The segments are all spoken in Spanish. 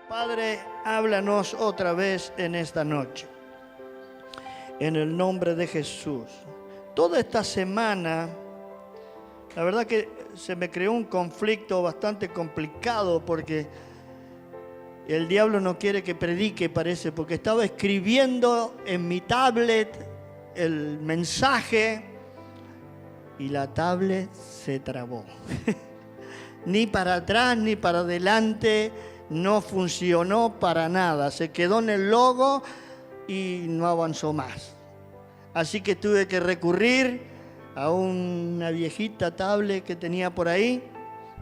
Padre, háblanos otra vez en esta noche. En el nombre de Jesús. Toda esta semana, la verdad que se me creó un conflicto bastante complicado porque el diablo no quiere que predique, parece, porque estaba escribiendo en mi tablet el mensaje y la tablet se trabó. Ni para atrás ni para adelante, no funcionó para nada. Se quedó en el logo y no avanzó más. Así que tuve que recurrir a una viejita tablet que tenía por ahí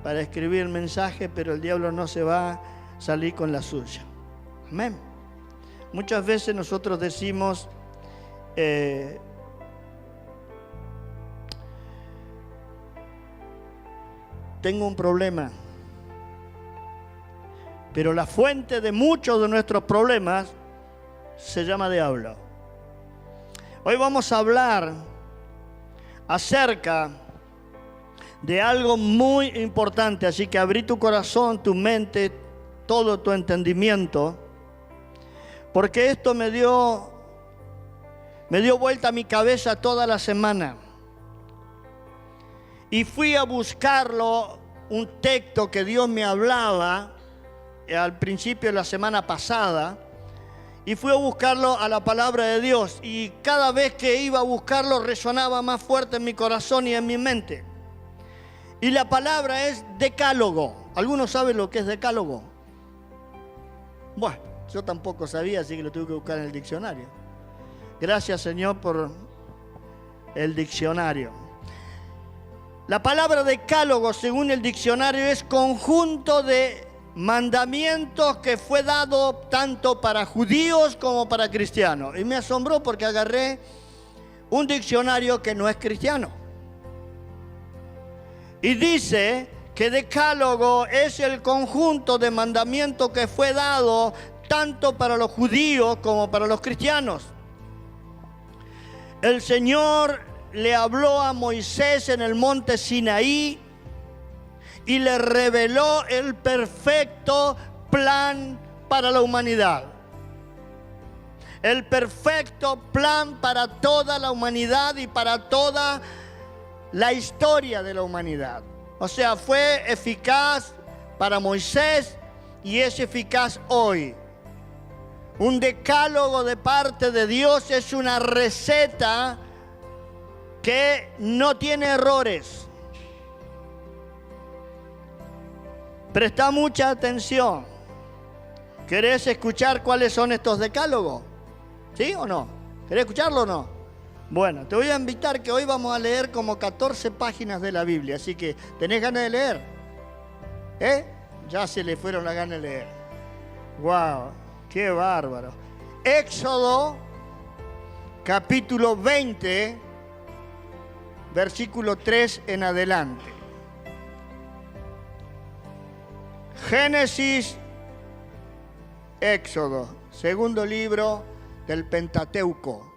para escribir el mensaje, pero el diablo no se va a salir con la suya. Amén. Muchas veces nosotros decimos, tengo un problema, pero la fuente de muchos de nuestros problemas se llama diablo. Hoy vamos a hablar acerca de algo muy importante, así que abrí tu corazón, tu mente, todo tu entendimiento, porque esto me dio vuelta a mi cabeza toda la semana. Y fui a buscarlo, un texto que Dios me hablaba al principio de la semana pasada, y fui a buscarlo a la palabra de Dios, y cada vez que iba a buscarlo resonaba más fuerte en mi corazón y en mi mente. Y la palabra es decálogo. ¿Algunos saben lo que es decálogo? Bueno, yo tampoco sabía, así que lo tuve que buscar en el diccionario. Gracias, Señor, por el diccionario. La palabra decálogo, según el diccionario, es conjunto de mandamientos que fue dado tanto para judíos como para cristianos. Y me asombró porque agarré un diccionario que no es cristiano. Y dice que decálogo es el conjunto de mandamientos que fue dado tanto para los judíos como para los cristianos. El Señor le habló a Moisés en el monte Sinaí y le reveló el perfecto plan para la humanidad. El perfecto plan para toda la humanidad y para toda la historia de la humanidad. O sea, fue eficaz para Moisés y es eficaz hoy. Un decálogo de parte de Dios es una receta que no tiene errores. Presta mucha atención. ¿Querés escuchar cuáles son estos decálogos? ¿Sí o no? ¿Querés escucharlo o no? Bueno, te voy a invitar que hoy vamos a leer como 14 páginas de la Biblia, así que ¿tenés ganas de leer? Ya se le fueron las ganas de leer. ¡Wow! ¡Qué bárbaro! Éxodo, capítulo 20, versículo 3 en adelante. Génesis, Éxodo, segundo libro del Pentateuco.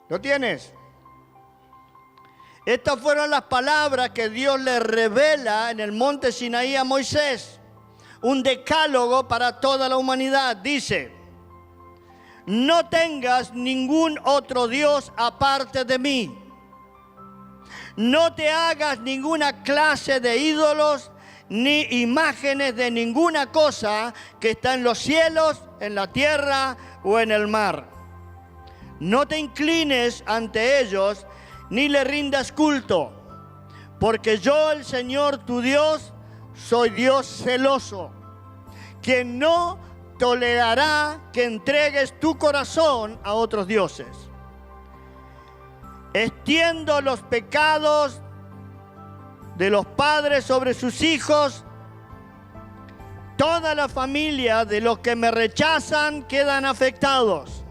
¿Lo tienes? Estas fueron las palabras que Dios le revela en el monte Sinaí a Moisés. Un decálogo para toda la humanidad. Dice: no tengas ningún otro Dios aparte de mí. No te hagas ninguna clase de ídolos ni imágenes de ninguna cosa que está en los cielos, en la tierra o en el mar. No te inclines ante ellos ni le rindas culto, porque yo, el Señor tu Dios, soy Dios celoso, quien no tolerará que entregues tu corazón a otros dioses. Extiendo los pecados de los padres sobre sus hijos. Toda la familia de los que me rechazan quedan afectados,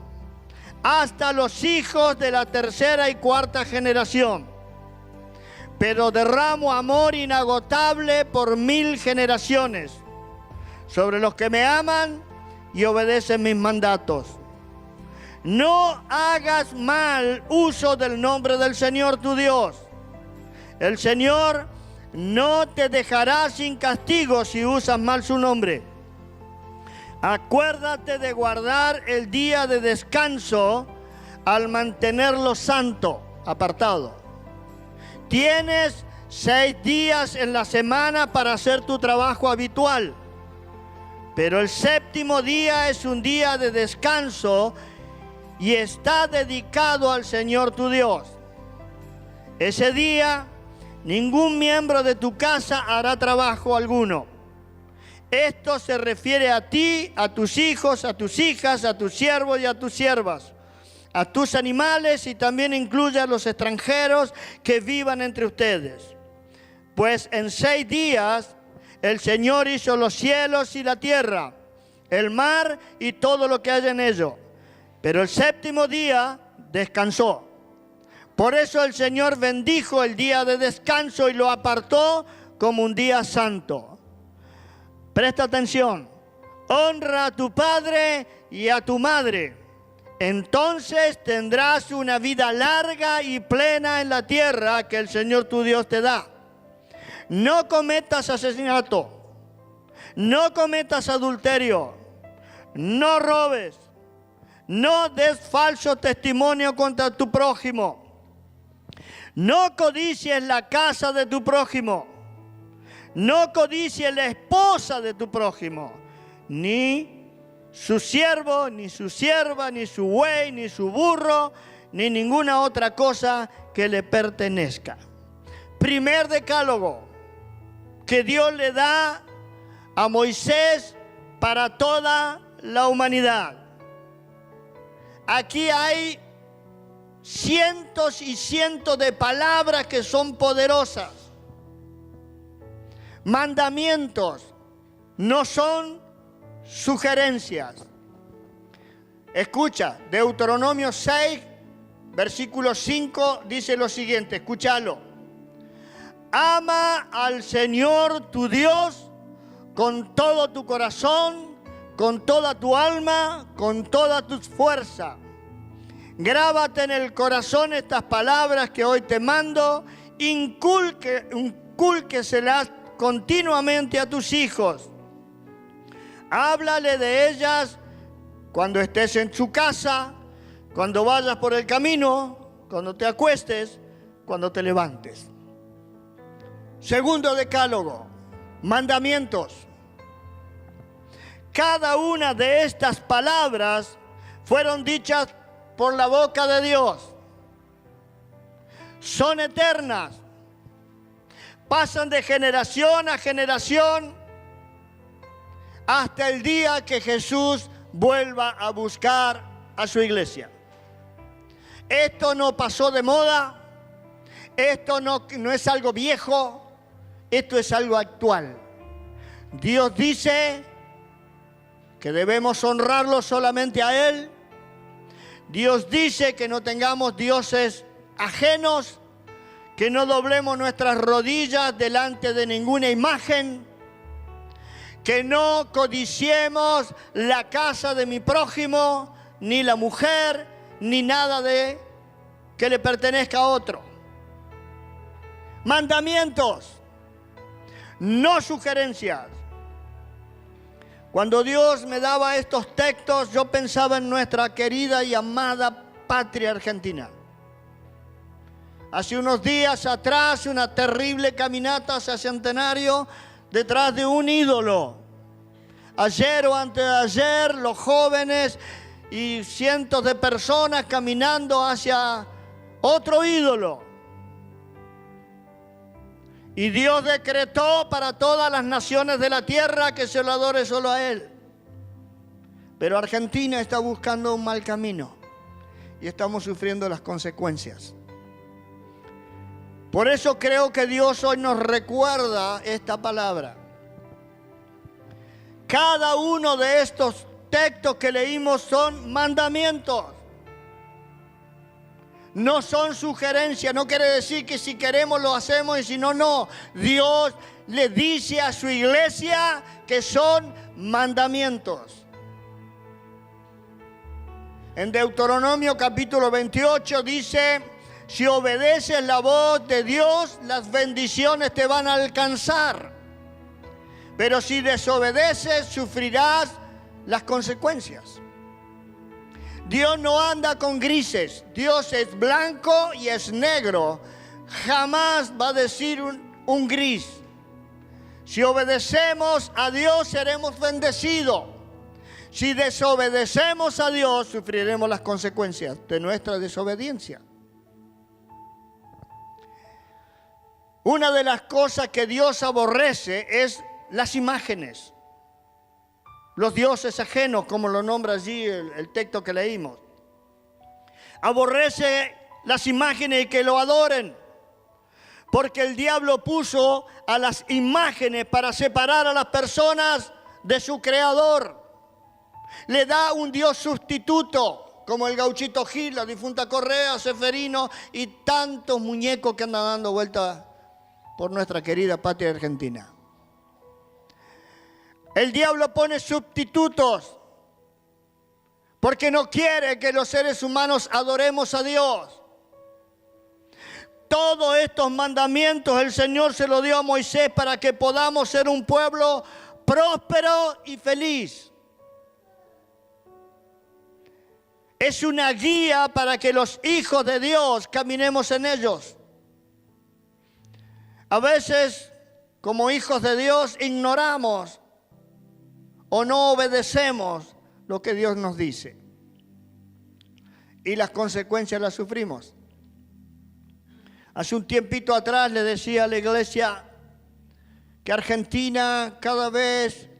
hasta los hijos de la tercera y cuarta generación. Pero derramo amor inagotable por 1000 generaciones sobre los que me aman y obedecen mis mandatos. No hagas mal uso del nombre del Señor tu Dios. El Señor no te dejará sin castigo si usas mal su nombre. Acuérdate de guardar el día de descanso al mantenerlo santo, apartado. Tienes 6 días en la semana para hacer tu trabajo habitual, pero el 7º día es un día de descanso y está dedicado al Señor tu Dios. Ese día, ningún miembro de tu casa hará trabajo alguno. Esto se refiere a ti, a tus hijos, a tus hijas, a tus siervos y a tus siervas, a tus animales, y también incluye a los extranjeros que vivan entre ustedes. Pues en 6 días el Señor hizo los cielos y la tierra, el mar y todo lo que hay en ello. Pero el 7º día descansó. Por eso el Señor bendijo el día de descanso y lo apartó como un día santo. Presta atención. Honra a tu padre y a tu madre. Entonces tendrás una vida larga y plena en la tierra que el Señor tu Dios te da. No cometas asesinato. No cometas adulterio. No robes. No des falso testimonio contra tu prójimo. No codicies la casa de tu prójimo. No codicies la esposa de tu prójimo, ni su siervo, ni su sierva, ni su buey, ni su burro, ni ninguna otra cosa que le pertenezca. Primer decálogo que Dios le da a Moisés para toda la humanidad. Aquí hay cientos y cientos de palabras que son poderosas. Mandamientos, no son sugerencias. Escucha, Deuteronomio 6, versículo 5 dice lo siguiente, escúchalo. Ama al Señor tu Dios con todo tu corazón, con toda tu alma, con toda tu fuerza. Grábate en el corazón estas palabras que hoy te mando, incúlqueselas continuamente a tus hijos. Háblale de ellas cuando estés en su casa, cuando vayas por el camino, cuando te acuestes, cuando te levantes. Segundo decálogo, mandamientos. Cada una de estas palabras fueron dichas por la boca de Dios. Son eternas. Pasan de generación a generación hasta el día que Jesús vuelva a buscar a su iglesia. Esto no pasó de moda, esto no es algo viejo, esto es algo actual. Dios dice que debemos honrarlo solamente a Él. Dios dice que no tengamos dioses ajenos, que no doblemos nuestras rodillas delante de ninguna imagen, que no codiciemos la casa de mi prójimo, ni la mujer, ni nada de que le pertenezca a otro. Mandamientos, no sugerencias. Cuando Dios me daba estos textos, yo pensaba en nuestra querida y amada patria argentina. Hace unos días atrás, una terrible caminata hacia Centenario detrás de un ídolo. Ayer o antes de ayer, los jóvenes y cientos de personas caminando hacia otro ídolo. Y Dios decretó para todas las naciones de la tierra que se lo adore solo a Él. Pero Argentina está buscando un mal camino y estamos sufriendo las consecuencias. Por eso creo que Dios hoy nos recuerda esta palabra. Cada uno de estos textos que leímos son mandamientos. No son sugerencias, no quiere decir que si queremos lo hacemos y si no, no. Dios le dice a su iglesia que son mandamientos. En Deuteronomio capítulo 28 dice: Si obedeces la voz de Dios, las bendiciones te van a alcanzar. Pero si desobedeces, sufrirás las consecuencias. Dios no anda con grises. Dios es blanco y es negro. Jamás va a decir un gris. Si obedecemos a Dios, seremos bendecidos. Si desobedecemos a Dios, sufriremos las consecuencias de nuestra desobediencia. Una de las cosas que Dios aborrece es las imágenes. Los dioses ajenos, como lo nombra allí el texto que leímos. Aborrece las imágenes y que lo adoren. Porque el diablo puso a las imágenes para separar a las personas de su creador. Le da un Dios sustituto, como el Gauchito Gil, la difunta Correa, Seferino y tantos muñecos que andan dando vueltas por nuestra querida patria argentina. El diablo pone sustitutos porque no quiere que los seres humanos adoremos a Dios. Todos estos mandamientos el Señor se los dio a Moisés para que podamos ser un pueblo próspero y feliz. Es una guía para que los hijos de Dios caminemos en ellos. A veces, como hijos de Dios, ignoramos o no obedecemos lo que Dios nos dice. Y las consecuencias las sufrimos. Hace un tiempito atrás le decía a la iglesia que Argentina cada vez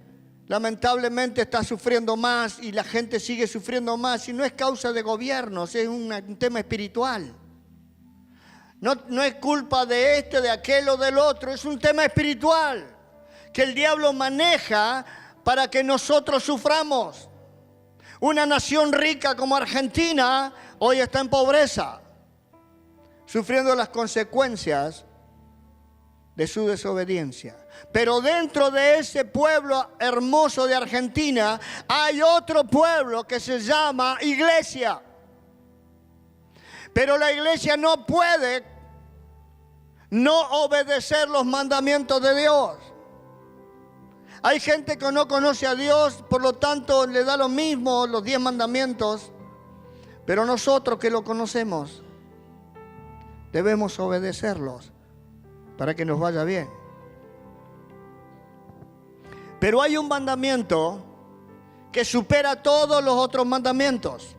lamentablemente está sufriendo más y la gente sigue sufriendo más. Y no es causa de gobiernos, es un tema espiritual. No es culpa de este, de aquel o del otro, es un tema espiritual que el diablo maneja para que nosotros suframos. Una nación rica como Argentina hoy está en pobreza, sufriendo las consecuencias de su desobediencia. Pero dentro de ese pueblo hermoso de Argentina hay otro pueblo que se llama iglesia. Pero la iglesia no puede no obedecer los mandamientos de Dios. Hay gente que no conoce a Dios, por lo tanto le da lo mismo los 10 mandamientos. Pero nosotros que lo conocemos, debemos obedecerlos para que nos vaya bien. Pero hay un mandamiento que supera todos los otros mandamientos.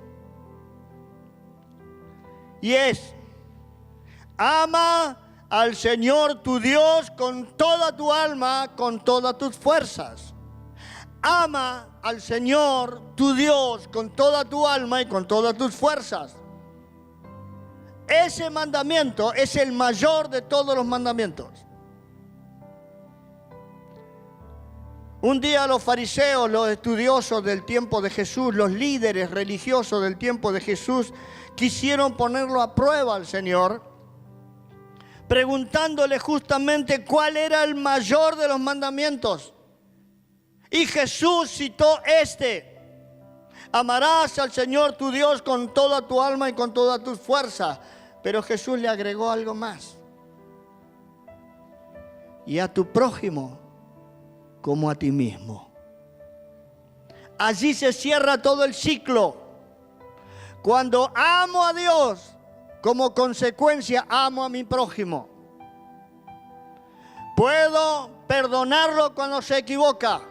Y es: ama al Señor tu Dios con toda tu alma, con todas tus fuerzas. Ama al Señor tu Dios con toda tu alma y con todas tus fuerzas. Ese mandamiento es el mayor de todos los mandamientos. Un día los fariseos, los estudiosos del tiempo de Jesús, los líderes religiosos del tiempo de Jesús, quisieron ponerlo a prueba al Señor, preguntándole justamente cuál era el mayor de los mandamientos. Y Jesús citó este: amarás al Señor tu Dios con toda tu alma y con todas tus fuerzas. Pero Jesús le agregó algo más: y a tu prójimo como a ti mismo. Allí se cierra todo el ciclo. Cuando amo a Dios, como consecuencia amo a mi prójimo. Puedo perdonarlo cuando se equivoca,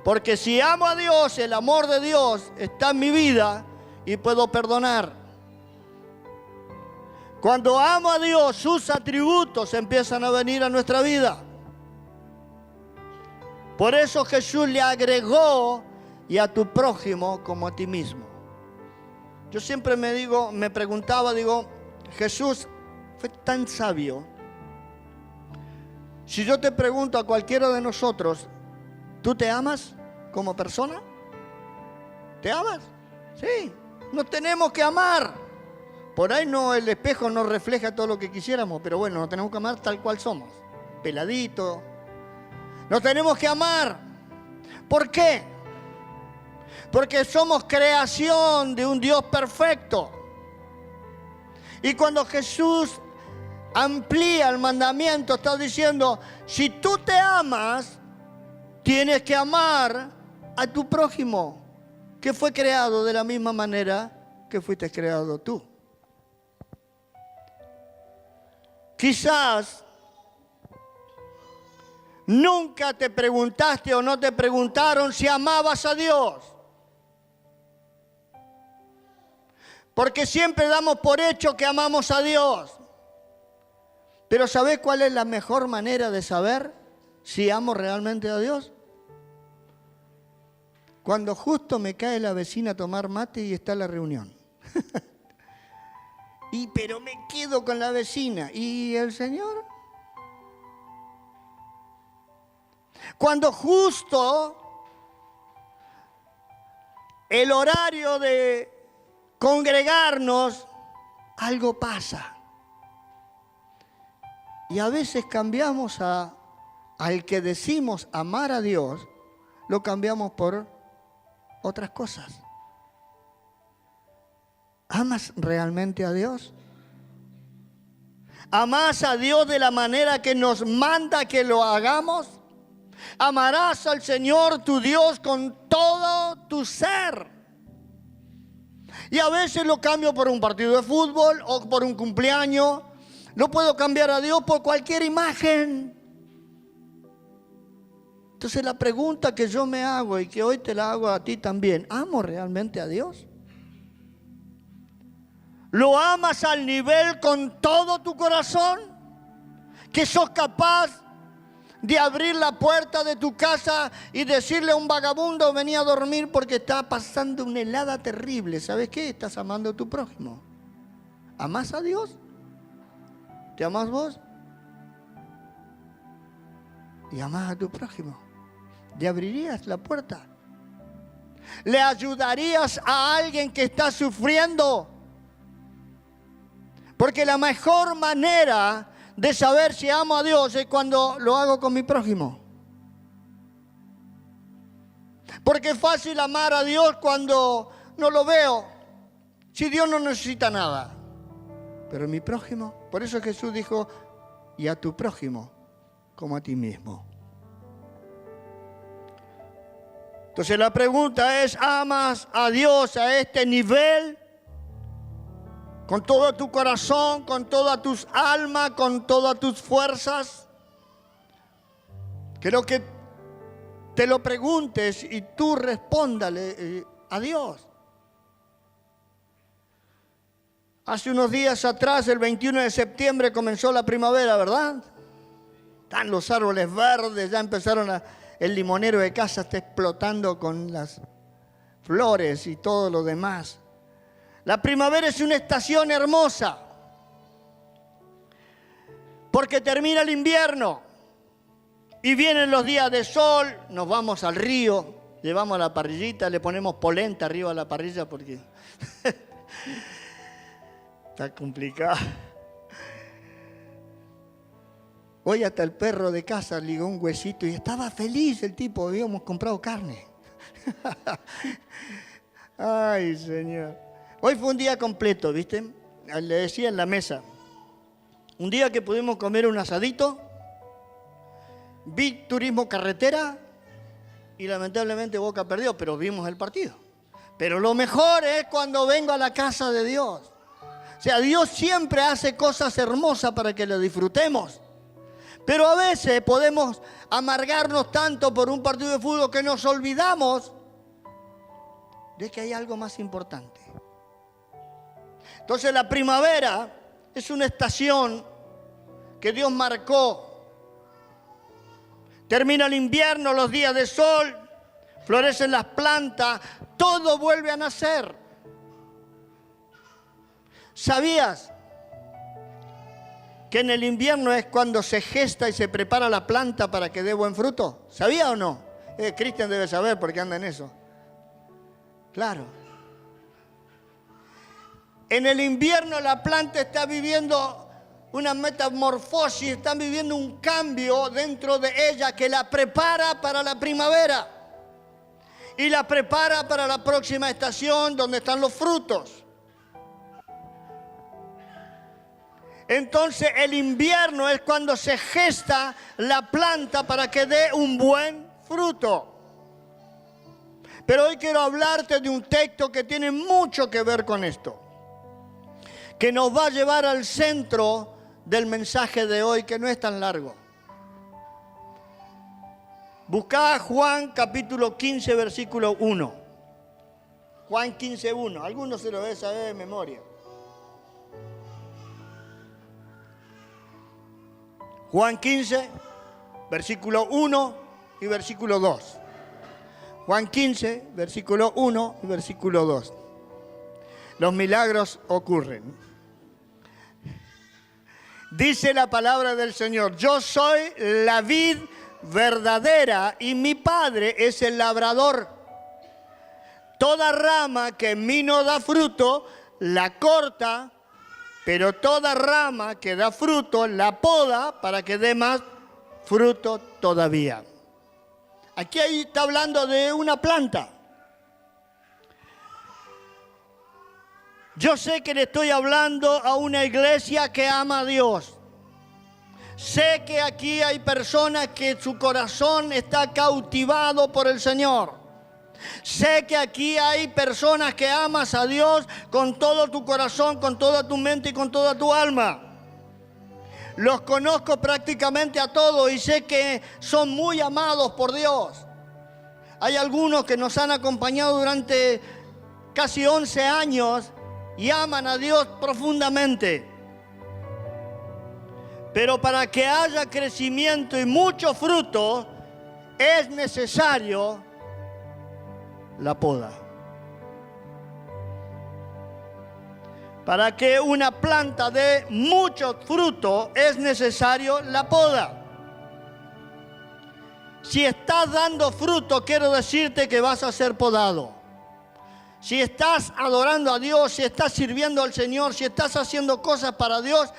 porque si amo a Dios, el amor de Dios está en mi vida y puedo perdonar. Cuando amo a Dios, sus atributos empiezan a venir a nuestra vida. Por eso Jesús le agregó: y a tu prójimo como a ti mismo. Yo siempre me preguntaba, Jesús fue tan sabio. Si yo te pregunto a cualquiera de nosotros, ¿tú te amas como persona? ¿Te amas? Sí, nos tenemos que amar. Por ahí no, el espejo no refleja todo lo que quisiéramos, pero bueno, nos tenemos que amar tal cual somos, peladito. Nos tenemos que amar. ¿Por qué? Porque somos creación de un Dios perfecto. Y cuando Jesús amplía el mandamiento, está diciendo, si tú te amas, tienes que amar a tu prójimo, que fue creado de la misma manera que fuiste creado tú. Quizás nunca te preguntaste o no te preguntaron si amabas a Dios. Porque siempre damos por hecho que amamos a Dios. Pero ¿sabés cuál es la mejor manera de saber si amo realmente a Dios? Cuando justo me cae la vecina a tomar mate y está la reunión. Pero me quedo con la vecina. ¿Y el Señor? Cuando justo el horario de congregarnos, algo pasa. Y a veces cambiamos al que decimos amar a Dios, lo cambiamos por otras cosas. ¿Amas realmente a Dios? ¿Amás a Dios de la manera que nos manda que lo hagamos? Amarás al Señor tu Dios con todo tu ser. Y a veces lo cambio por un partido de fútbol o por un cumpleaños. No puedo cambiar a Dios por cualquier imagen. Entonces la pregunta que yo me hago y que hoy te la hago a ti también, ¿amo realmente a Dios? ¿Lo amas al nivel con todo tu corazón? ¿Que sos capaz de abrir la puerta de tu casa y decirle a un vagabundo, vení a dormir porque está pasando una helada terrible? ¿Sabes qué? Estás amando a tu prójimo. ¿Amás a Dios? ¿Te amás vos? ¿Y amás a tu prójimo? ¿Le abrirías la puerta? ¿Le ayudarías a alguien que está sufriendo? Porque la mejor manera de saber si amo a Dios es cuando lo hago con mi prójimo. Porque es fácil amar a Dios cuando no lo veo. Si Dios no necesita nada. Pero mi prójimo, por eso Jesús dijo, y a tu prójimo como a ti mismo. Entonces la pregunta es, ¿amas a Dios a este nivel? Con todo tu corazón, con todas tus almas, con todas tus fuerzas. Quiero que te lo preguntes y tú respóndale a Dios. Hace unos días atrás, el 21 de septiembre, comenzó la primavera, ¿verdad? Están los árboles verdes, ya empezaron el limonero de casa está explotando con las flores y todo lo demás. La primavera es una estación hermosa, porque termina el invierno y vienen los días de sol, nos vamos al río, llevamos la parrillita, le ponemos polenta arriba a la parrilla porque está complicado. Hoy hasta el perro de casa ligó un huesito y estaba feliz el tipo, habíamos comprado carne. Ay, Señor. Hoy fue un día completo, ¿viste? Le decía en la mesa. Un día que pudimos comer un asadito, vi turismo carretera y lamentablemente Boca perdió, pero vimos el partido. Pero lo mejor es cuando vengo a la casa de Dios. O sea, Dios siempre hace cosas hermosas para que lo disfrutemos. Pero a veces podemos amargarnos tanto por un partido de fútbol que nos olvidamos de que hay algo más importante. Entonces la primavera es una estación que Dios marcó. Termina el invierno, los días de sol, florecen las plantas, todo vuelve a nacer. ¿Sabías que en el invierno es cuando se gesta y se prepara la planta para que dé buen fruto? ¿Sabía o no? Cristian debe saber porque anda en eso. Claro. En el invierno la planta está viviendo una metamorfosis, está viviendo un cambio dentro de ella que la prepara para la primavera y la prepara para la próxima estación donde están los frutos. Entonces el invierno es cuando se gesta la planta para que dé un buen fruto. Pero hoy quiero hablarte de un texto que tiene mucho que ver con esto, que nos va a llevar al centro del mensaje de hoy, que no es tan largo. Buscá Juan capítulo 15, versículo 1. Juan 15, 1. Algunos se lo deben saber de memoria. Juan 15, versículo 1 y versículo 2. Juan 15, versículo 1 y versículo 2. Los milagros ocurren. Dice la palabra del Señor: yo soy la vid verdadera y mi Padre es el labrador. Toda rama que en mí no da fruto, la corta, pero toda rama que da fruto, la poda para que dé más fruto todavía. Aquí está hablando de una planta. Yo sé que le estoy hablando a una iglesia que ama a Dios. Sé que aquí hay personas que su corazón está cautivado por el Señor. Sé que aquí hay personas que amas a Dios con todo tu corazón, con toda tu mente y con toda tu alma. Los conozco prácticamente a todos y sé que son muy amados por Dios. Hay algunos que nos han acompañado durante casi 11 años y aman a Dios profundamente. Pero para que haya crecimiento y mucho fruto, es necesario la poda. Para que una planta dé mucho fruto, es necesario la poda. Si estás dando fruto, quiero decirte que vas a ser podado. Si estás adorando a Dios, si estás sirviendo al Señor, si estás haciendo cosas para Dios,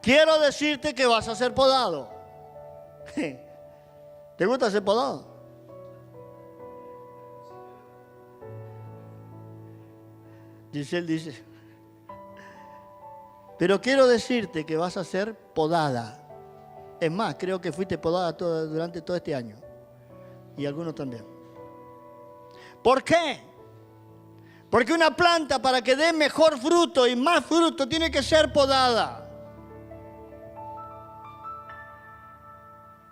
quiero decirte que vas a ser podado. ¿Te gusta ser podado? Giselle dice, pero quiero decirte que vas a ser podada. Es más, creo que fuiste podada durante todo este año. Y algunos también. ¿Por qué? Porque una planta, para que dé mejor fruto y más fruto, tiene que ser podada.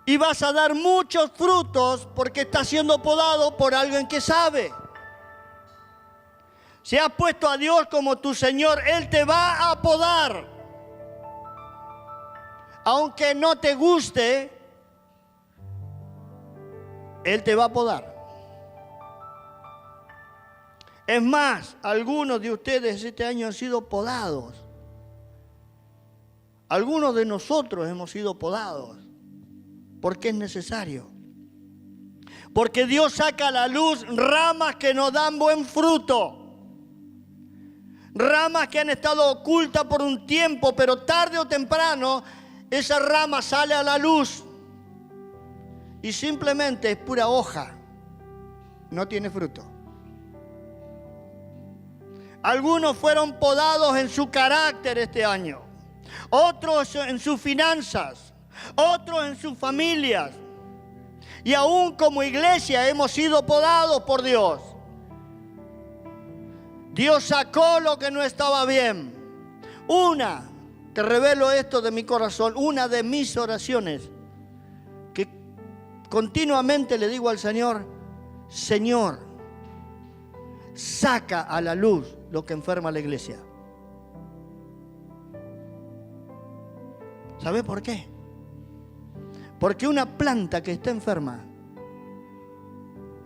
Y vas a dar muchos frutos porque está siendo podado por alguien que sabe. Si has puesto a Dios como tu Señor, Él te va a podar. Aunque no te guste, Él te va a podar. Es más, algunos de ustedes este año han sido podados. Algunos de nosotros hemos sido podados. Porque es necesario. Porque Dios saca a la luz ramas que no dan buen fruto. Ramas que han estado ocultas por un tiempo, pero tarde o temprano esa rama sale a la luz. Y simplemente es pura hoja. No tiene fruto. Algunos fueron podados en su carácter este año. Otros en sus finanzas. Otros en sus familias. Y aún como iglesia hemos sido podados por Dios. Dios sacó lo que no estaba bien. Te revelo esto de mi corazón, una de mis oraciones, que continuamente le digo al Señor: Señor, saca a la luz lo que enferma a la iglesia. ¿Sabe por qué? Porque una planta que está enferma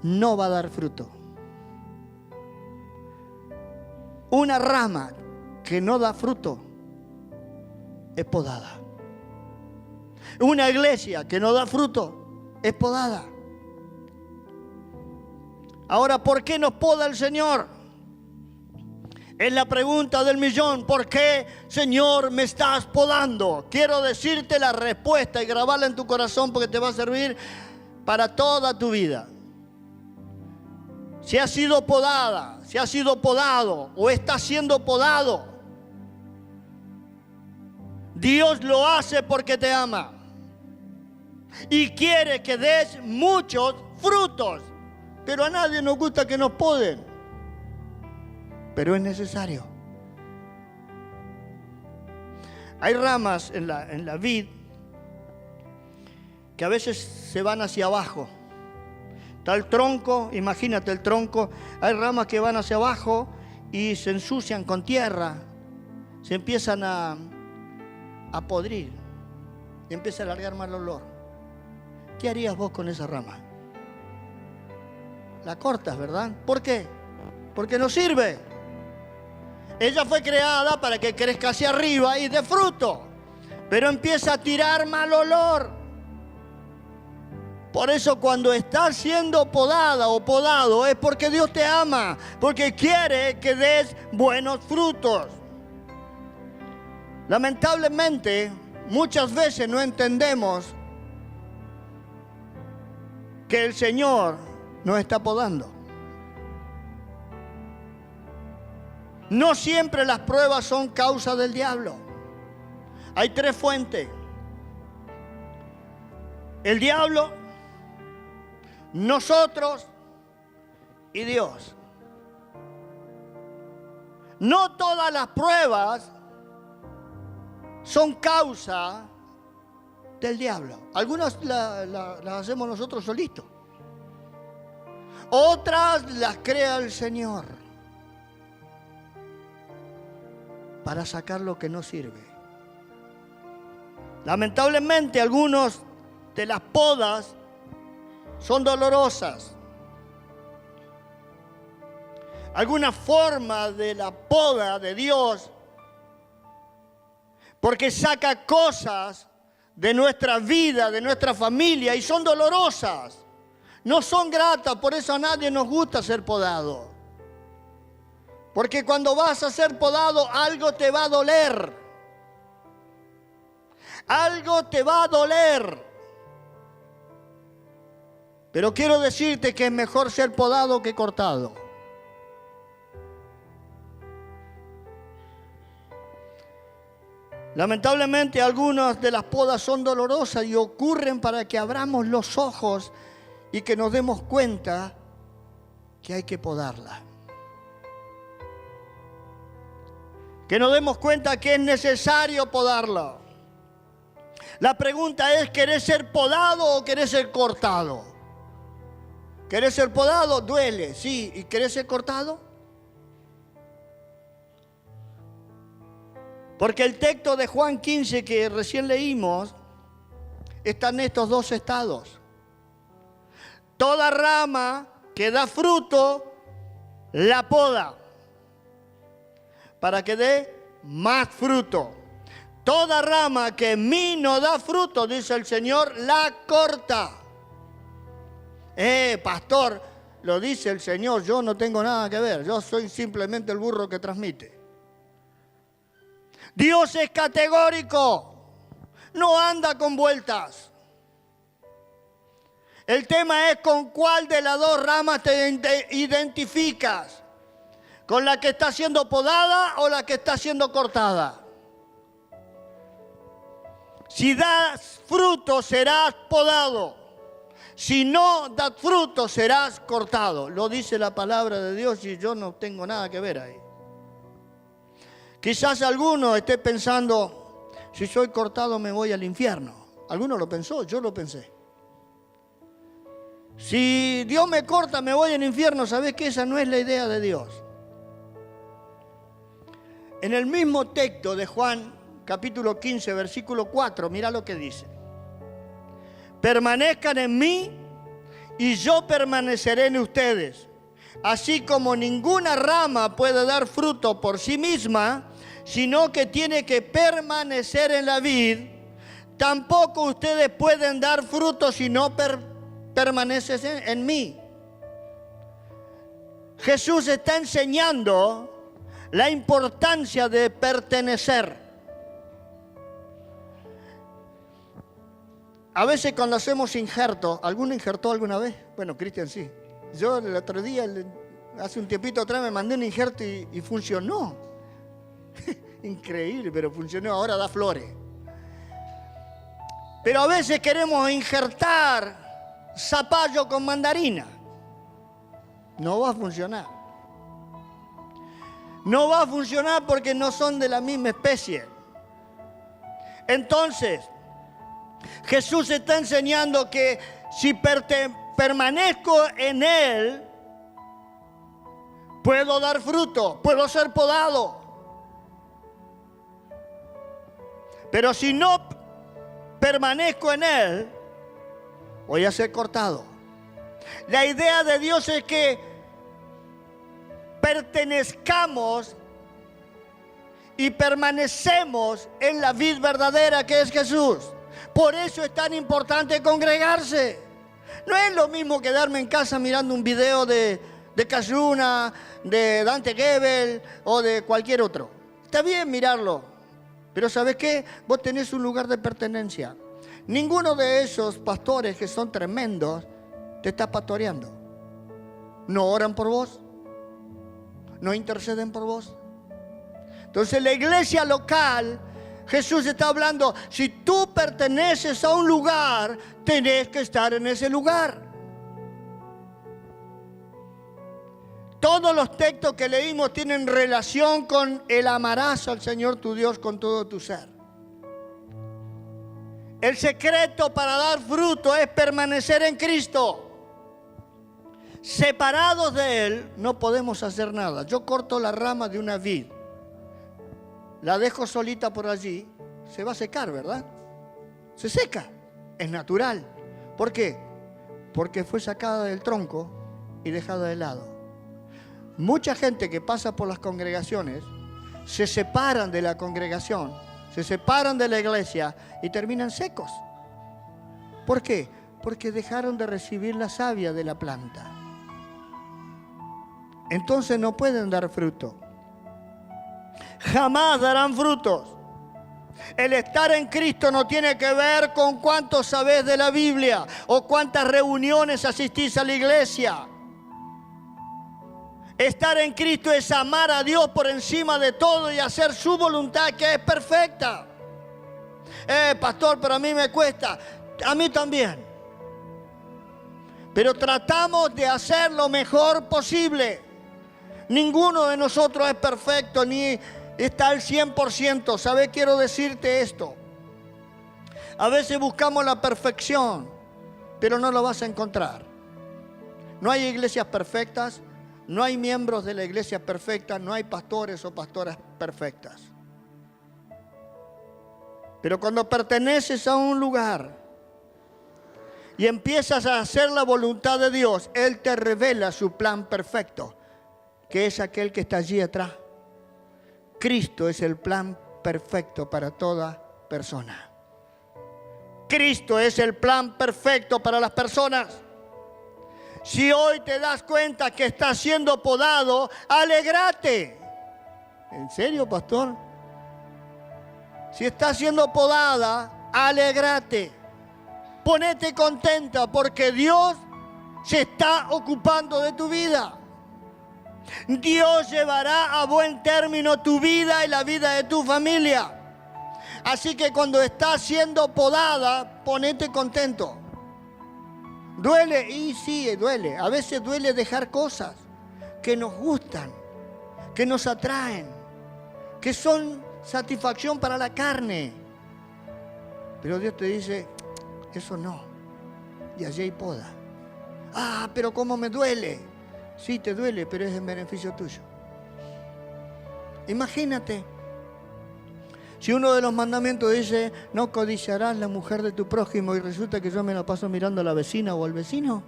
no va a dar fruto. Una rama que no da fruto es podada. Una iglesia que no da fruto es podada. Ahora, ¿por qué nos poda el Señor? Es la pregunta del millón. ¿Por qué, Señor, me estás podando? Quiero decirte la respuesta y grabarla en tu corazón porque te va a servir para toda tu vida. Si has sido podada, si has sido podado o estás siendo podado, Dios lo hace porque te ama y quiere que des muchos frutos. Pero a nadie nos gusta que nos poden. Pero es necesario. Hay ramas en la vid que a veces se van hacia abajo. Está el tronco, imagínate el tronco. Hay ramas que van hacia abajo y se ensucian con tierra. Se empiezan a podrir. Y empieza a largar mal olor. ¿Qué harías vos con esa rama? La cortas, ¿verdad? ¿Por qué? Porque no sirve. Ella fue creada para que crezca hacia arriba y dé fruto. Pero empieza a tirar mal olor. Por eso cuando estás siendo podada o podado es porque Dios te ama. Porque quiere que des buenos frutos. Lamentablemente, muchas veces no entendemos que el Señor nos está podando. No siempre las pruebas son causa del diablo. Hay tres fuentes. El diablo, nosotros y Dios. No todas las pruebas son causa del diablo. Algunas las hacemos nosotros solitos. Otras las crea el Señor para sacar lo que no sirve. Lamentablemente, algunas de las podas son dolorosas. Alguna forma de la poda de Dios, porque saca cosas de nuestra vida, de nuestra familia, y son dolorosas. No son gratas, por eso a nadie nos gusta ser podado. Porque cuando vas a ser podado, algo te va a doler. Algo te va a doler. Pero quiero decirte que es mejor ser podado que cortado. Lamentablemente algunas de las podas son dolorosas y ocurren para que abramos los ojos y que nos demos cuenta que hay que podarla. Que nos demos cuenta que es necesario podarla. La pregunta es, ¿querés ser podado o querés ser cortado? ¿Querés ser podado? Duele, sí. ¿Y querés ser cortado? Porque el texto de Juan 15 que recién leímos está en estos dos estados. Toda rama que da fruto, la poda, para que dé más fruto. Toda rama que en mí no da fruto, dice el Señor, la corta. Pastor, lo dice el Señor, yo no tengo nada que ver, yo soy simplemente el burro que transmite. Dios es categórico, no anda con vueltas. El tema es con cuál de las dos ramas te identificas. ¿Con la que está siendo podada o la que está siendo cortada? Si das fruto, serás podado. Si no das fruto, serás cortado. Lo dice la palabra de Dios y yo no tengo nada que ver ahí. Quizás alguno esté pensando, si soy cortado me voy al infierno. Alguno lo pensó, yo lo pensé. Si Dios me corta, me voy al infierno. ¿Sabés que esa no es la idea de Dios? En el mismo texto de Juan, capítulo 15, versículo 4, mira lo que dice. Permanezcan en mí y yo permaneceré en ustedes. Así como ninguna rama puede dar fruto por sí misma, sino que tiene que permanecer en la vid, tampoco ustedes pueden dar fruto si no permanecen en mí. Jesús está enseñando la importancia de pertenecer. A veces cuando hacemos injertos, ¿alguno injertó alguna vez? Bueno, Cristian sí. Yo el otro día, hace un tiempito atrás, me mandé un injerto y funcionó. Increíble, pero funcionó. Ahora da flores. Pero a veces queremos injertar zapallo con mandarina. No va a funcionar. No va a funcionar porque no son de la misma especie. Entonces, Jesús está enseñando que si permanezco en Él, puedo dar fruto, puedo ser podado. Pero si no permanezco en Él, voy a ser cortado. La idea de Dios es que pertenezcamos y permanecemos en la vid verdadera que es Jesús. Por eso es tan importante congregarse. No es lo mismo quedarme en casa mirando un video de Kashuna, de Dante Gebel o de cualquier otro. Está bien mirarlo, pero ¿sabes qué? Vos tenés un lugar de pertenencia. Ninguno de esos pastores que son tremendos te está pastoreando. No oran por vos, no interceden por vos. Entonces la iglesia local, Jesús está hablando, si tú perteneces a un lugar, tenés que estar en ese lugar. Todos los textos que leímos tienen relación con el amarás al Señor tu Dios con todo tu ser. El secreto para dar fruto es permanecer en Cristo. Separados de Él no podemos hacer nada. Yo corto la rama de una vid, la dejo solita por allí, se va a secar, ¿verdad? Se seca, es natural. ¿Por qué? Porque fue sacada del tronco y dejada de lado. Mucha gente que pasa por las congregaciones se separan de la congregación, se separan de la iglesia y terminan secos. ¿Por qué? Porque dejaron de recibir la savia de la planta. Entonces no pueden dar fruto. Jamás darán frutos. El estar en Cristo no tiene que ver con cuánto sabés de la Biblia o cuántas reuniones asistís a la iglesia. Estar en Cristo es amar a Dios por encima de todo y hacer su voluntad, que es perfecta. Pastor, pero a mí me cuesta. A mí también. Pero tratamos de hacer lo mejor posible. Ninguno de nosotros es perfecto ni está al 100%. ¿Sabes? Quiero decirte esto. A veces buscamos la perfección, pero no lo vas a encontrar. No hay iglesias perfectas, no hay miembros de la iglesia perfecta, no hay pastores o pastoras perfectas. Pero cuando perteneces a un lugar y empiezas a hacer la voluntad de Dios, Él te revela su plan perfecto, que es aquel que está allí atrás. Cristo es el plan perfecto para toda persona. Cristo es el plan perfecto para las personas. Si hoy te das cuenta que estás siendo podado, alégrate. ¿En serio, pastor? Si estás siendo podada, alégrate. Ponete contenta porque Dios se está ocupando de tu vida. Dios llevará a buen término tu vida y la vida de tu familia. Así que cuando estás siendo podada, ponete contento. Duele, y sí, duele. A veces duele dejar cosas que nos gustan, que nos atraen, que son satisfacción para la carne. Pero Dios te dice, eso no. Y allí hay poda. Pero cómo me duele. Sí, te duele, pero es en beneficio tuyo. Imagínate, si uno de los mandamientos dice, no codiciarás la mujer de tu prójimo, y resulta que yo me la paso mirando a la vecina o al vecino.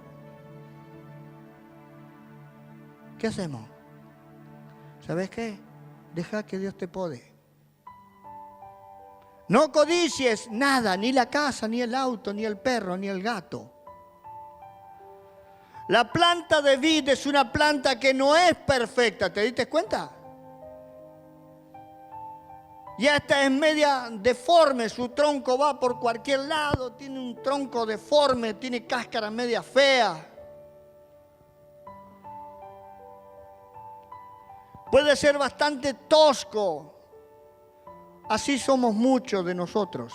¿Qué hacemos? ¿Sabes qué? Deja que Dios te pode. No codicies nada, ni la casa, ni el auto, ni el perro, ni el gato. La planta de vid es una planta que no es perfecta, ¿te diste cuenta? Ya esta es media deforme, su tronco va por cualquier lado, tiene un tronco deforme, tiene cáscara media fea. Puede ser bastante tosco. Así somos muchos de nosotros.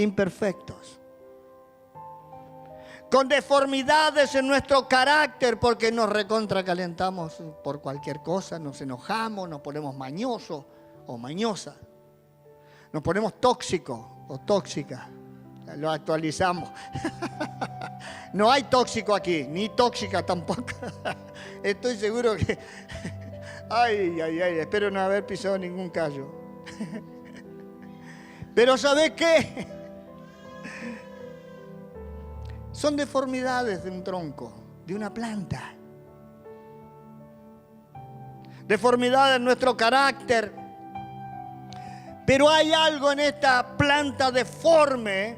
imperfectos, con deformidades en nuestro carácter porque nos recontracalentamos por cualquier cosa, nos enojamos, nos ponemos mañosos o mañosas, nos ponemos tóxicos o tóxicas, lo actualizamos. No hay tóxico aquí, ni tóxica tampoco. Estoy seguro que... Ay, espero no haber pisado ningún callo. Pero ¿sabés qué? Son deformidades de un tronco, de una planta. Deformidades en nuestro carácter. Pero hay algo en esta planta deforme,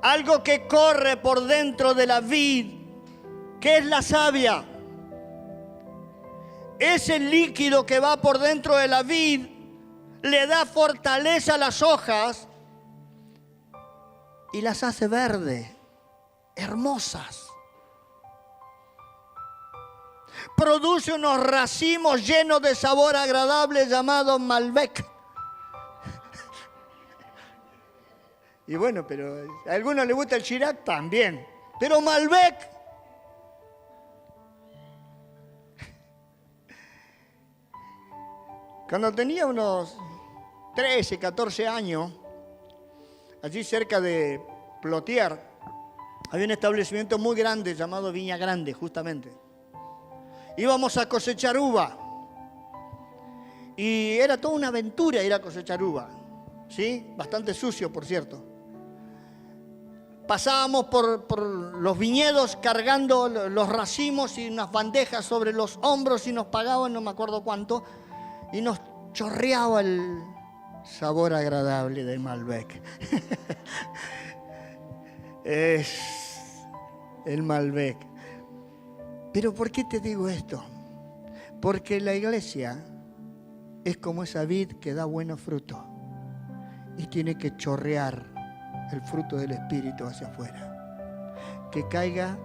algo que corre por dentro de la vid, que es la savia. Ese líquido que va por dentro de la vid le da fortaleza a las hojas y las hace verdes, hermosas. Produce unos racimos llenos de sabor agradable llamados Malbec. Y bueno, pero a algunos les gusta el Chirac también. Pero Malbec. Cuando tenía unos 13, 14 años, allí cerca de Plotier, había un establecimiento muy grande llamado Viña Grande, justamente. Íbamos a cosechar uva. Y era toda una aventura ir a cosechar uva. ¿Sí? Bastante sucio, por cierto. Pasábamos por los viñedos cargando los racimos y unas bandejas sobre los hombros y nos pagaban no me acuerdo cuánto. Y nos chorreaba el sabor agradable del Malbec. Es el Malbec. Pero ¿por qué te digo esto? Porque la iglesia es como esa vid que da buenos frutos y tiene que chorrear el fruto del Espíritu hacia afuera. Que caiga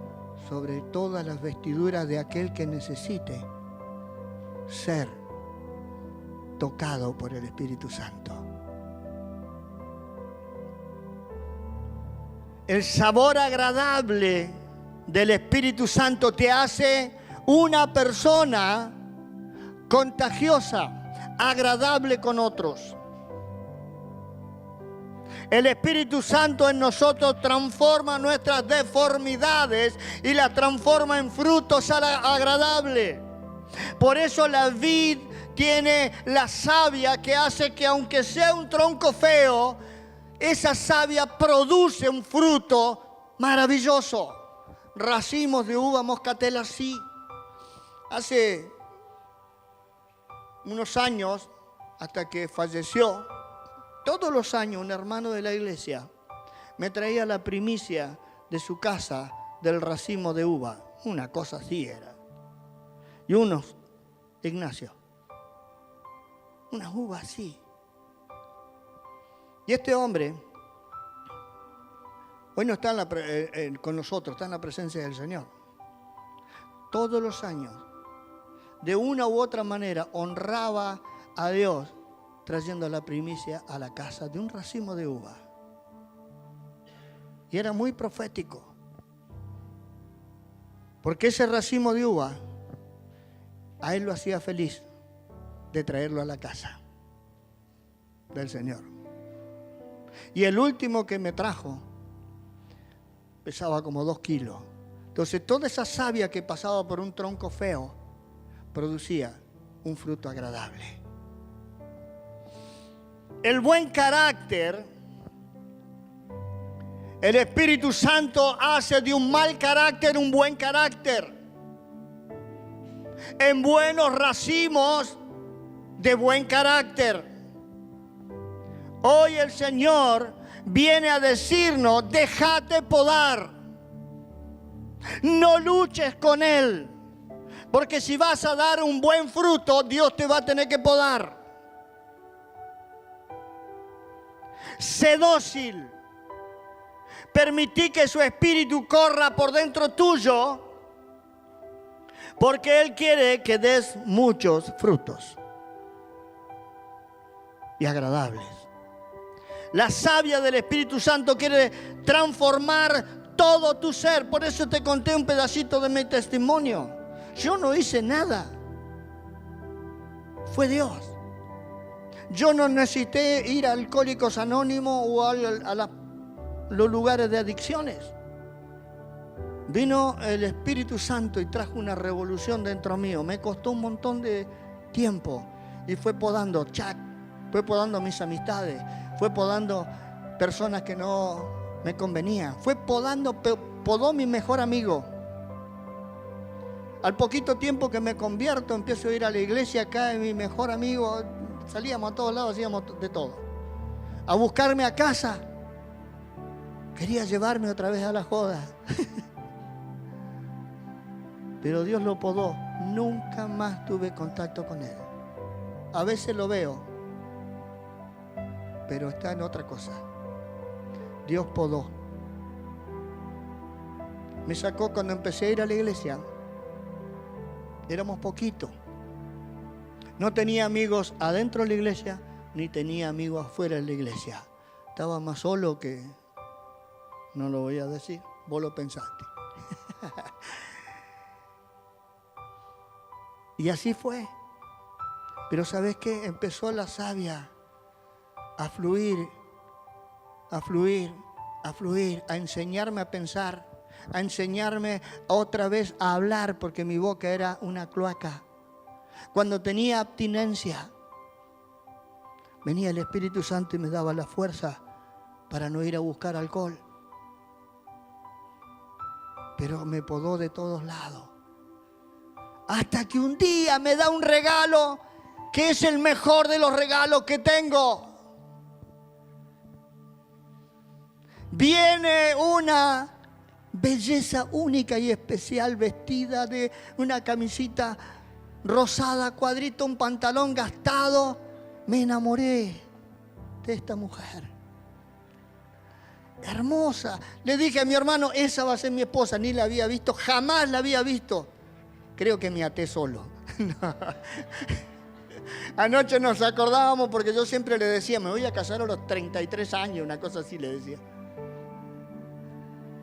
sobre todas las vestiduras de aquel que necesite ser tocado por el Espíritu Santo. El sabor agradable del Espíritu Santo te hace una persona contagiosa, agradable con otros. El Espíritu Santo en nosotros transforma nuestras deformidades y las transforma en frutos agradables. Por eso la vid tiene la savia que hace que aunque sea un tronco feo, esa savia produce un fruto maravilloso. Racimos de uva moscatel así. Hace unos años, hasta que falleció, todos los años un hermano de la iglesia me traía la primicia de su casa del racimo de uva. Una cosa así era. Y unos, Ignacio, unas uvas así. Y este hombre hoy no está con nosotros, está en la presencia del Señor. Todos los años, de una u otra manera, honraba a Dios trayendo la primicia a la casa de un racimo de uva. Y era muy profético. Porque ese racimo de uva a él lo hacía feliz de traerlo a la casa del Señor. Y el último que me trajo pesaba como 2 kilos. Entonces toda esa savia que pasaba por un tronco feo producía un fruto agradable. El buen carácter, el Espíritu Santo hace de un mal carácter un buen carácter. En buenos racimos de buen carácter. Hoy el Señor viene a decirnos: déjate podar. No luches con Él. Porque si vas a dar un buen fruto, Dios te va a tener que podar. Sé dócil. Permití que su espíritu corra por dentro tuyo, porque Él quiere que des muchos frutos y agradables. La savia del Espíritu Santo quiere transformar todo tu ser. Por eso te conté un pedacito de mi testimonio. Yo no hice nada. Fue Dios. Yo no necesité ir a Alcohólicos Anónimos o a los lugares de adicciones. Vino el Espíritu Santo y trajo una revolución dentro mío. Me costó un montón de tiempo. Y fue podando, fue podando mis amistades. Fue podando personas que no me convenían. Fue podó mi mejor amigo. Al poquito tiempo que me convierto, empiezo a ir a la iglesia acá, y mi mejor amigo, salíamos a todos lados, hacíamos de todo. A buscarme a casa. Quería llevarme otra vez a la joda. Pero Dios lo podó. Nunca más tuve contacto con él. A veces lo veo, pero está en otra cosa. Dios podó. Me sacó cuando empecé a ir a la iglesia. Éramos poquitos. No tenía amigos adentro de la iglesia, ni tenía amigos afuera de la iglesia. Estaba más solo que... No lo voy a decir, vos lo pensaste. Y así fue. Pero ¿sabes qué? Empezó la savia a fluir, a fluir, a fluir, a enseñarme a pensar, a enseñarme otra vez a hablar, porque mi boca era una cloaca. Cuando tenía abstinencia, venía el Espíritu Santo y me daba la fuerza para no ir a buscar alcohol. Pero me podó de todos lados. Hasta que un día me da un regalo que es el mejor de los regalos que tengo. Viene una belleza única y especial, vestida de una camisita rosada, cuadrito, un pantalón gastado. Me enamoré de esta mujer. Hermosa. Le dije a mi hermano, esa va a ser mi esposa. Ni la había visto, jamás la había visto. Creo que me até solo. Anoche nos acordábamos porque yo siempre le decía, me voy a casar a los 33 años, una cosa así le decía.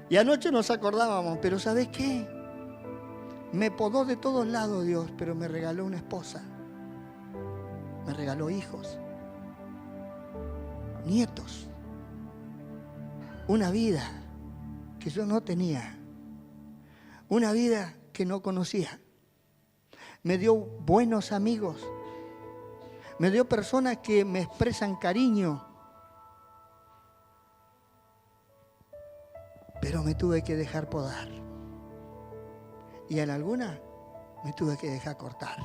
Y anoche nos acordábamos, pero ¿sabes qué? Me podó de todos lados Dios, pero me regaló una esposa. Me regaló hijos, nietos, una vida que yo no tenía, una vida que no conocía. Me dio buenos amigos, me dio personas que me expresan cariño, pero me tuve que dejar podar. Y en algunas me tuve que dejar cortar.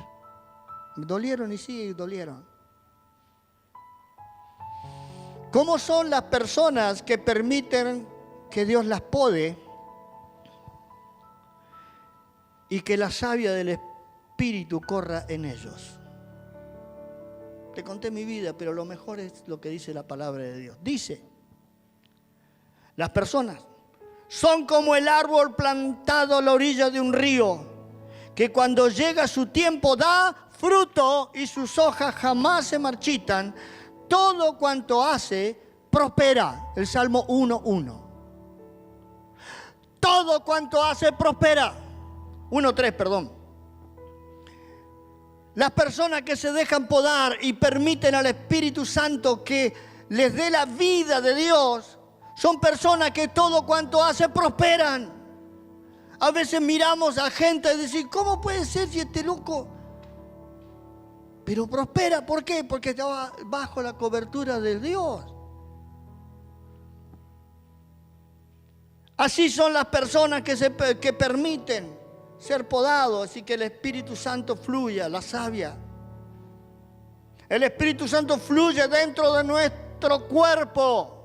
Dolieron y sí, dolieron. ¿Cómo son las personas que permiten que Dios las pode y que la savia del Espíritu corra en ellos? Te conté mi vida, pero lo mejor es lo que dice la palabra de Dios. Dice, las personas son como el árbol plantado a la orilla de un río, que cuando llega su tiempo da fruto y sus hojas jamás se marchitan. Todo cuanto hace prospera. El Salmo 1:1. Todo cuanto hace prospera. 1:3, perdón. Las personas que se dejan podar y permiten al Espíritu Santo que les dé la vida de Dios, son personas que todo cuanto hace prosperan. A veces miramos a gente y decimos, ¿cómo puede ser si este loco? Pero prospera, ¿por qué? Porque estaba bajo la cobertura de Dios. Así son las personas que permiten ser podados y que el Espíritu Santo fluya, la savia. El Espíritu Santo fluye dentro de nuestro cuerpo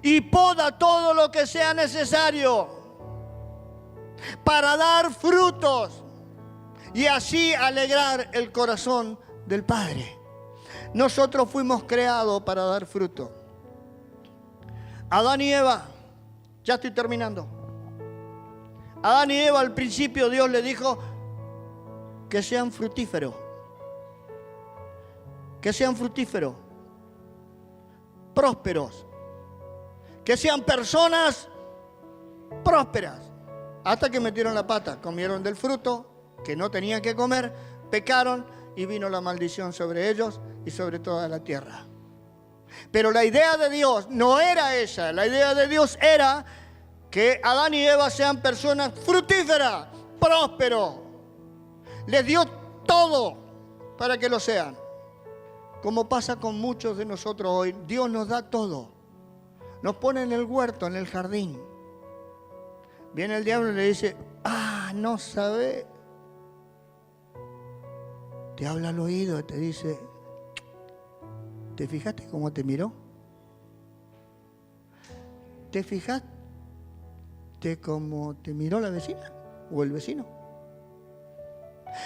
y poda todo lo que sea necesario para dar frutos y así alegrar el corazón del Padre. Nosotros fuimos creados para dar fruto. Adán y Eva, ya estoy terminando. Adán y Eva al principio Dios le dijo que sean fructíferos. Que sean fructíferos. prósperos. Que sean personas prósperas. Hasta que metieron la pata, comieron del fruto que no tenían que comer, pecaron y vino la maldición sobre ellos y sobre toda la tierra. Pero la idea de Dios no era esa. La idea de Dios era que Adán y Eva sean personas fructíferas, prósperos. Les dio todo para que lo sean. Como pasa con muchos de nosotros hoy, Dios nos da todo. Nos pone en el huerto, en el jardín. Viene el diablo y le dice, no sabe. Te habla al oído y te dice, ¿te fijaste cómo te miró? ¿Te fijaste cómo te miró la vecina o el vecino?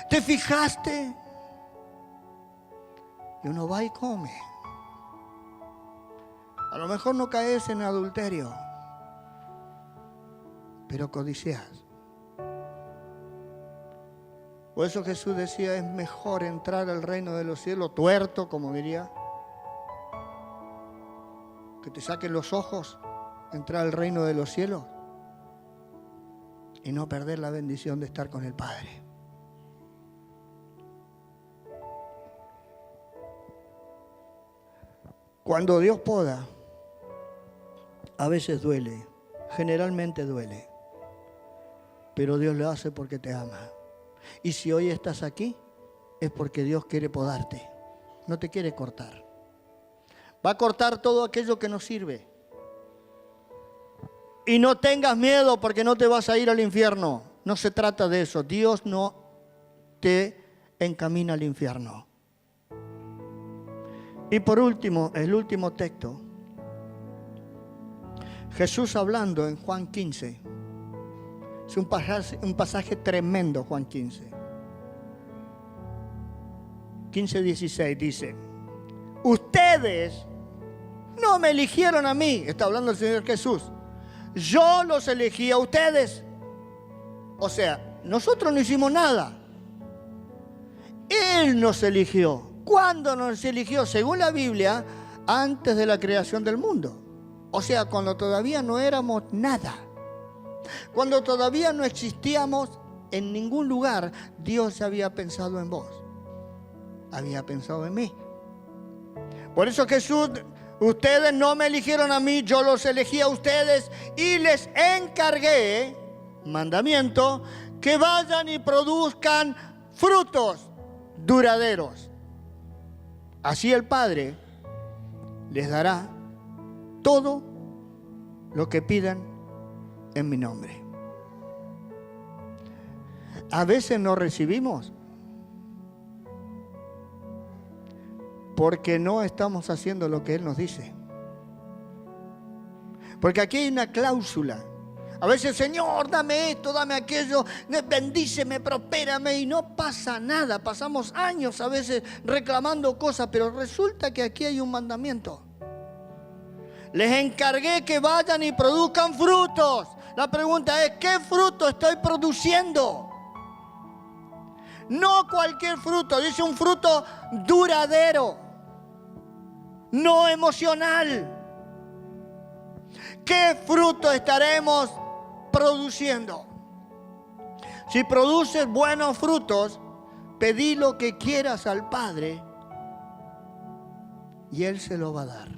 ¿Te fijaste? Y uno va y come. A lo mejor no caes en adulterio, pero codicias. Por eso Jesús decía, es mejor entrar al reino de los cielos tuerto, como diría, que te saquen los ojos, entrar al reino de los cielos y no perder la bendición de estar con el Padre. Cuando Dios poda, a veces duele, generalmente duele, pero Dios lo hace porque te ama. Y si hoy estás aquí, es porque Dios quiere podarte, no te quiere cortar. Va a cortar todo aquello que no sirve. Y no tengas miedo porque no te vas a ir al infierno. No se trata de eso. Dios no te encamina al infierno. Y por último, el último texto. Jesús hablando en Juan 15. Es un pasaje tremendo, Juan 15. 15:16 dice, ustedes no me eligieron a mí, está hablando el Señor Jesús, yo los elegí a ustedes. O sea, nosotros no hicimos nada. Él nos eligió. ¿Cuándo nos eligió? Según la Biblia, antes de la creación del mundo. O sea, cuando todavía no éramos nada. Cuando todavía no existíamos en ningún lugar, Dios ya había pensado en vos. Había pensado en mí. Por eso Jesús, ustedes no me eligieron a mí, yo los elegí a ustedes y les encargué, mandamiento, que vayan y produzcan frutos duraderos. Así el Padre les dará todo lo que pidan en mi nombre. A veces no recibimos porque no estamos haciendo lo que Él nos dice. Porque aquí hay una cláusula. A veces, Señor, dame esto, dame aquello, bendíceme, prospérame, y no pasa nada. Pasamos años a veces reclamando cosas, pero resulta que aquí hay un mandamiento. Les encargué que vayan y produzcan frutos. La pregunta es, ¿qué fruto estoy produciendo? No cualquier fruto, dice un fruto duradero, no emocional. ¿Qué fruto estaremos produciendo? Si produces buenos frutos, pedí lo que quieras al Padre y Él se lo va a dar.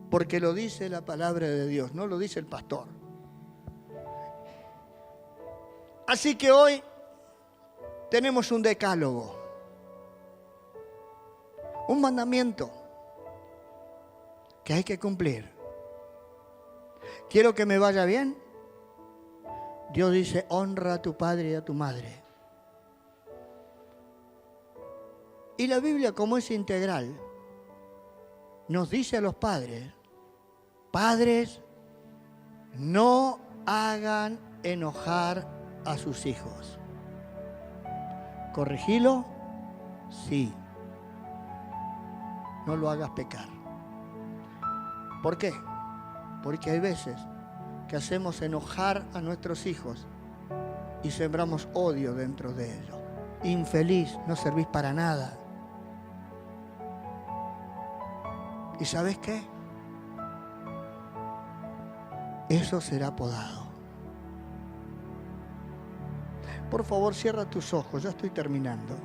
Porque lo dice la palabra de Dios, no lo dice el pastor. Así que hoy tenemos un decálogo, un mandamiento que hay que cumplir. Quiero que me vaya bien. Dios dice, honra a tu padre y a tu madre. Y la Biblia, como es integral, nos dice a los padres, padres, no hagan enojar a sus hijos. ¿Corregilo? Sí. No lo hagas pecar. ¿Por qué? Porque hay veces que hacemos enojar a nuestros hijos y sembramos odio dentro de ellos. Infeliz, no servís para nada. ¿Y sabes qué? eso será podado. Por favor, cierra tus ojos, ya estoy terminando.